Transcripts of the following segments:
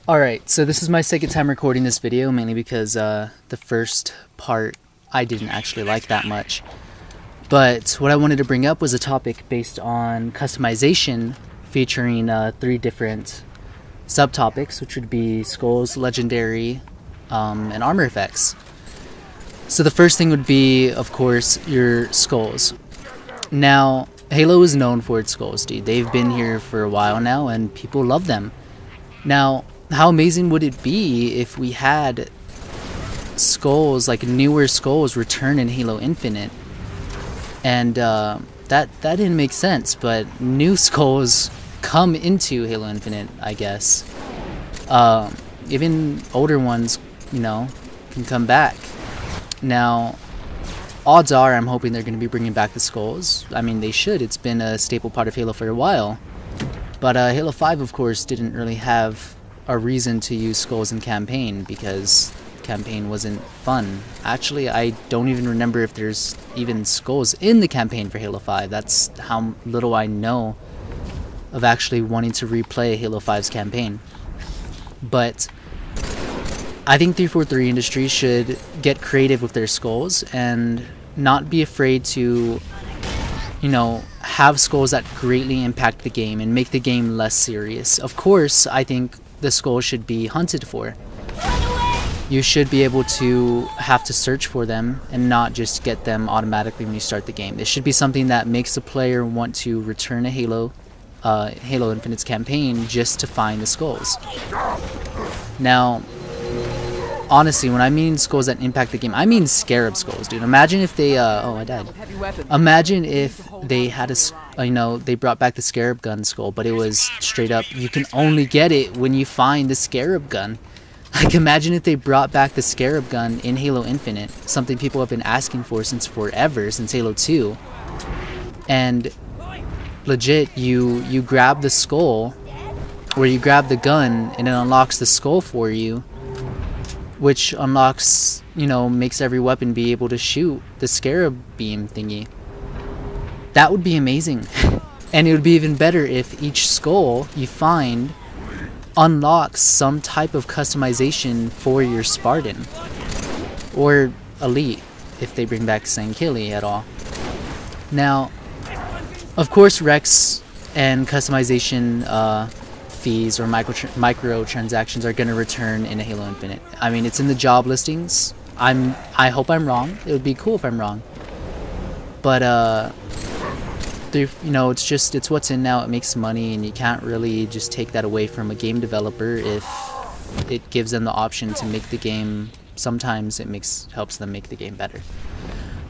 Alright, so this is my second time recording this video, mainly because the first part I didn't actually like that much. But what I wanted to bring up was a topic based on customization, featuring three different subtopics, which would be skulls, legendary, and armor effects. So the first thing would be, of course, your skulls. Now, Halo is known for its skulls, dude. They've been here for a while now, and people love them. Now, how amazing would it be if we had skulls, like newer skulls, return in Halo Infinite? And that didn't make sense, but new skulls come into Halo Infinite, I guess. Even older ones, can come back. Now, odds are I'm hoping they're going to be bringing back the skulls. I mean, they should. It's been a staple part of Halo for a while. But Halo 5, of course, didn't really have a reason to use skulls in campaign because campaign wasn't fun. Actually, I don't even remember if there's even skulls in the campaign for Halo 5. That's how little I know of actually wanting to replay Halo 5's campaign. But I think 343 Industries should get creative with their skulls and not be afraid to, have skulls that greatly impact the game and make the game less serious. Of course, I think the skulls should be hunted for. You should be able to have to search for them and not just get them automatically when you start the game. This should be something that makes the player want to return to Halo Infinite's campaign just to find the skulls. Now, honestly, when I mean skulls that impact the game, I mean scarab skulls, dude. Imagine if they oh, I died. Imagine if they had they brought back the scarab gun skull, but it was straight up, you can only get it when you find the scarab gun. Like, imagine if they brought back the scarab gun in Halo Infinite, something people have been asking for since forever, since Halo 2. And legit, you grab the skull, or you grab the gun, and it unlocks the skull for you, which unlocks, makes every weapon be able to shoot the scarab beam thingy. That would be amazing. And it would be even better if each skull you find unlocks some type of customization for your Spartan. Or Elite, if they bring back Sankili at all. Now, of course, Rex and customization fees or microtransactions are going to return in Halo Infinite. I mean, it's in the job listings. I hope I'm wrong. It would be cool if I'm wrong. But it's what's in now. It makes money, and you can't really just take that away from a game developer if it gives them the option to make the game. Sometimes it helps them make the game better.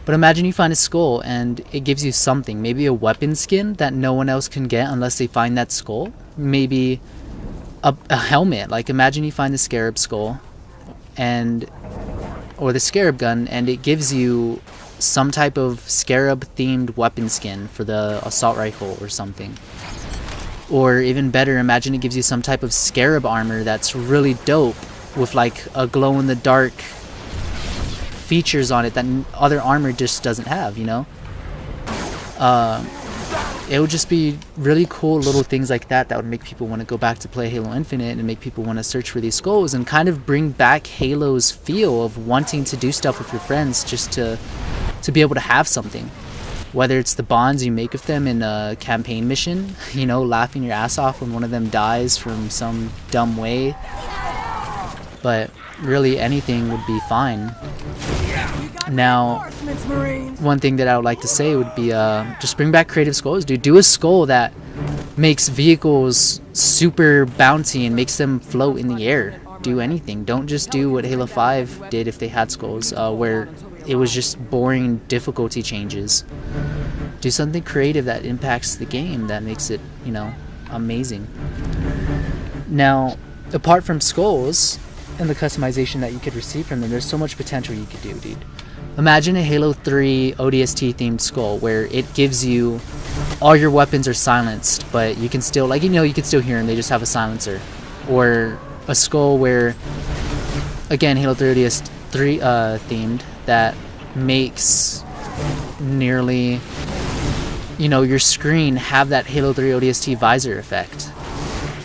But imagine you find a skull and it gives you something, maybe a weapon skin that no one else can get unless they find that skull. Maybe a helmet. Like, imagine you find the scarab skull or the scarab gun, and it gives you some type of scarab themed weapon skin for the assault rifle or something. Or even better, imagine it gives you some type of scarab armor that's really dope with like a glow in the dark features on it that other armor just doesn't have, it would just be really cool little things like that would make people want to go back to play Halo Infinite and make people want to search for these skulls and kind of bring back Halo's feel of wanting to do stuff with your friends just to be able to have something. Whether it's the bonds you make with them in a campaign mission, laughing your ass off when one of them dies from some dumb way. But really anything would be fine. Now, one thing that I would like to say would be just bring back creative skulls, dude. Do a skull that makes vehicles super bouncy and makes them float in the air. Do anything. Don't just do what Halo 5 did if they had skulls, where it was just boring difficulty changes. Do something creative that impacts the game, that makes it, amazing. Now, apart from skulls and the customization that you could receive from them, there's so much potential you could do, dude. Imagine a Halo 3 ODST themed skull where it gives you all your weapons are silenced, but you can still, you can still hear them, they just have a silencer. Or a skull where, again, Halo 3 ODST themed, that makes nearly, your screen have that Halo 3 ODST visor effect.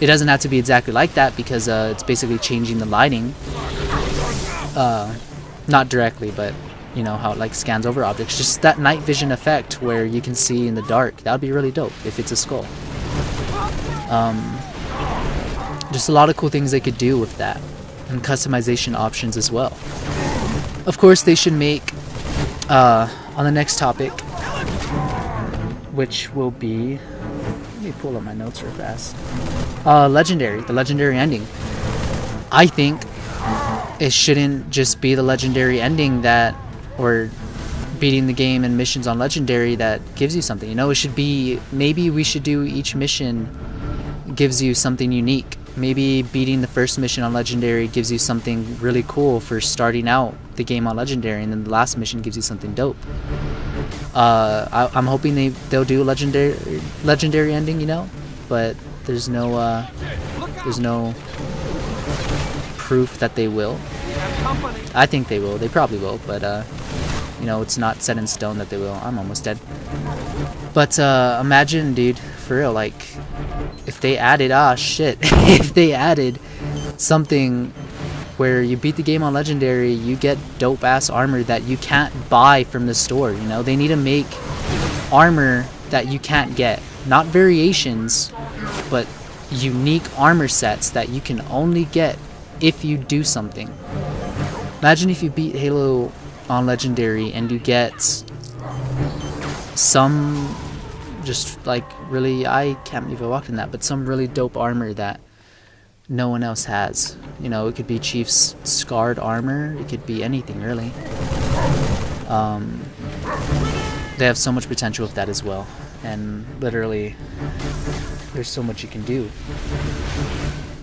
It doesn't have to be exactly like that because it's basically changing the lighting. Not directly, but you know how it like scans over objects. Just that night vision effect where you can see in the dark. That would be really dope if it's a skull. Just a lot of cool things they could do with that, and customization options as well. Of course, they should make on the next topic, which will be, let me pull up my notes real fast. The legendary ending. I think it shouldn't just be the legendary ending that, or beating the game and missions on legendary that gives you something. You know, it should be, maybe we should do each mission gives you something unique. Maybe beating the first mission on legendary gives you something really cool for starting out the game on legendary, and then the last mission gives you something dope. I'm hoping they'll do a legendary ending, you know, but there's no proof that they will. I think they will. They probably will, but you know, it's not set in stone that they will. I'm almost dead. But imagine, dude, for real, like if they added if they added something where you beat the game on legendary, you get dope ass armor that you can't buy from the store. You know, they need to make armor that you can't get, not variations, but unique armor sets that you can only get if you do something. Imagine if you beat Halo on legendary and you get some, just like really, I can't believe I walked in that, but some really dope armor that no one else has. You know, it could be Chief's scarred armor, it could be anything really. They have so much potential with that as well, and literally there's so much you can do.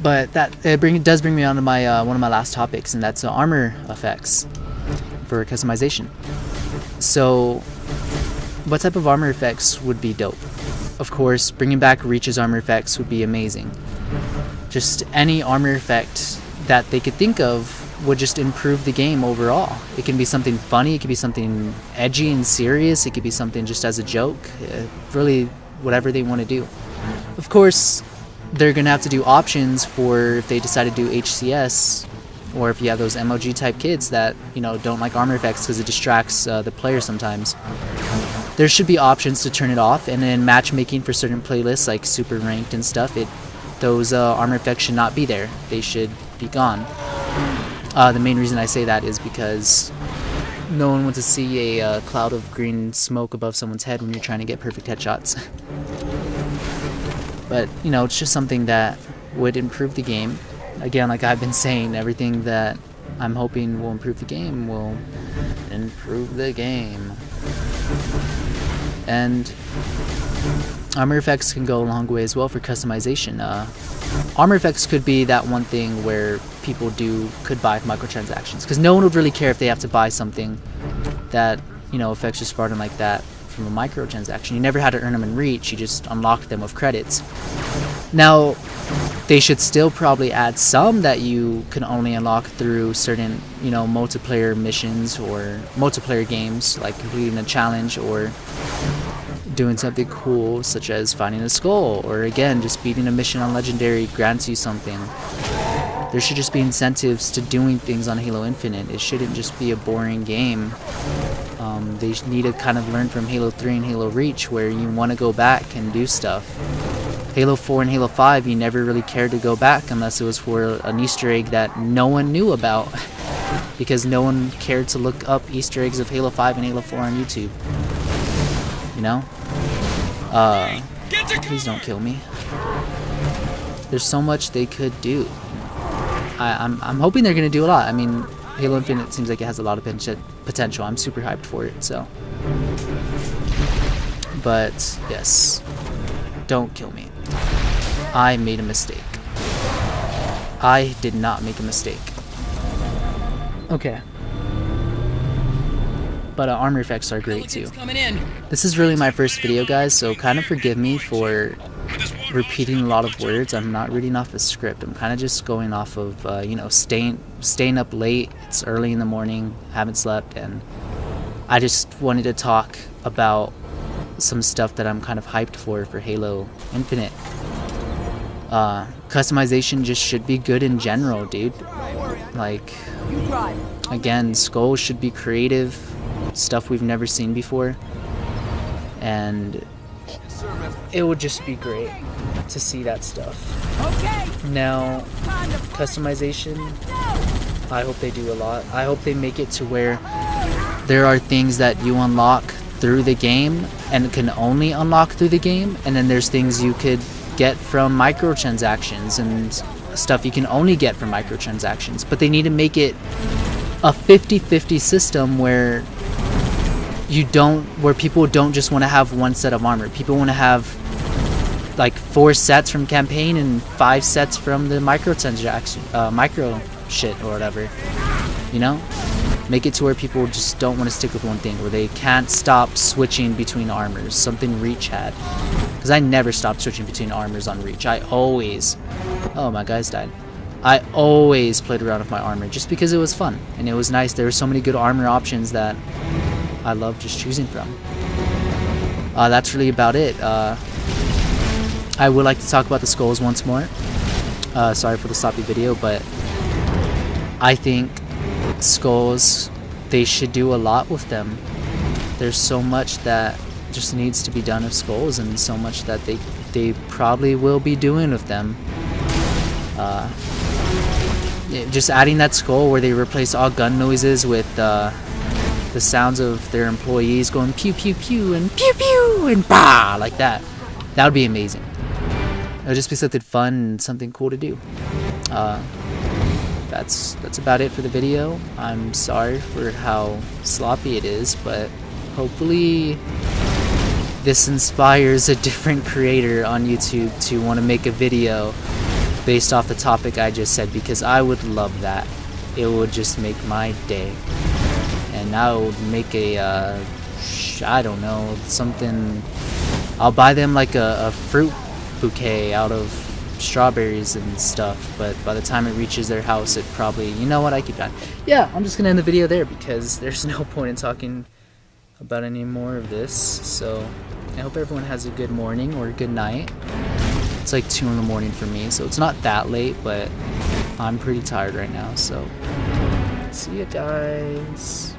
But that does bring me on to my one of my last topics, and that's armor effects for customization. So what type of armor effects would be dope? Of course, bringing back Reach's armor effects would be amazing. Just any armor effect that they could think of would just improve the game overall. It can be something funny, it could be something edgy and serious, it could be something just as a joke, really whatever they want to do. Of course, they're going to have to do options for if they decide to do HCS, or if you have those MOG type kids that, you know, don't like armor effects because it distracts the player sometimes. There should be options to turn it off, and then matchmaking for certain playlists like super ranked and stuff, those armor effects should not be there. They should be gone. The main reason I say that is because no one wants to see a cloud of green smoke above someone's head when you're trying to get perfect headshots. But, you know, it's just something that would improve the game. Again, like I've been saying, everything that I'm hoping will improve the game will improve the game. And armor effects can go a long way as well for customization. Armor effects could be that one thing where people could buy microtransactions, because no one would really care if they have to buy something that, you know, affects your Spartan like that from a microtransaction. You never had to earn them in Reach, you just unlocked them with credits. Now, they should still probably add some that you can only unlock through certain, you know, multiplayer missions or multiplayer games, like completing a challenge or doing something cool such as finding a skull, or again, just beating a mission on legendary grants you something. There should just be incentives to doing things on Halo Infinite. It shouldn't just be a boring game. They need to kind of learn from Halo 3 and Halo Reach, where you want to go back and do stuff. Halo 4 and Halo 5, you never really cared to go back unless it was for an Easter egg that no one knew about, because no one cared to look up Easter eggs of Halo 5 and Halo 4 on YouTube. You know? Please don't kill me. There's so much they could do. I'm hoping they're gonna do a lot. I mean, Halo Infinite seems like it has a lot of potential. I'm super hyped for it, so. But yes, don't kill me. I made a mistake. I did not make a mistake. Okay. But armor effects are great too. This is really my first video, guys, so kind of forgive me for repeating a lot of words. I'm not reading off a script. I'm kind of just going off of, you know, staying up late. It's early in the morning, haven't slept, and I just wanted to talk about some stuff that I'm kind of hyped for Halo Infinite. Customization just should be good in general, dude. Like, again, skulls should be creative, stuff we've never seen before, and it would just be great to see that stuff. Now, customization, I hope they do a lot. I hope they make it to where there are things that you unlock through the game and can only unlock through the game, and then there's things you could get from microtransactions and stuff you can only get from microtransactions. But they need to make it a 50-50 system where people don't just want to have one set of armor. People want to have like 4 sets from campaign and 5 sets from the microtransaction, micro shit or whatever. You know, make it to where people just don't want to stick with one thing, where they can't stop switching between armors. Something Reach had, because I never stopped switching between armors on Reach. I always, oh, my guys died. I always played around with my armor just because it was fun and it was nice. There were so many good armor options that I love just choosing from. That's really about it. I would like to talk about the skulls once more. Sorry for the sloppy video, but I think skulls, they should do a lot with them. There's so much that just needs to be done with skulls, and so much that they probably will be doing with them. Just adding that skull where they replace all gun noises with the sounds of their employees going pew pew pew and pew pew and bah, like that. That would be amazing. It would just be something fun and something cool to do. That's about it for the video. I'm sorry for how sloppy it is, but hopefully this inspires a different creator on YouTube to want to make a video based off the topic I just said, because I would love that. It would just make my day. And I would make a, I don't know, something, I'll buy them like a fruit bouquet out of strawberries and stuff, but by the time it reaches their house, it probably, you know what, I keep dying. Yeah, I'm just gonna end the video there because there's no point in talking about any more of this. So I hope everyone has a good morning or a good night. It's like 2 in the morning for me, so it's not that late, but I'm pretty tired right now. So see you guys.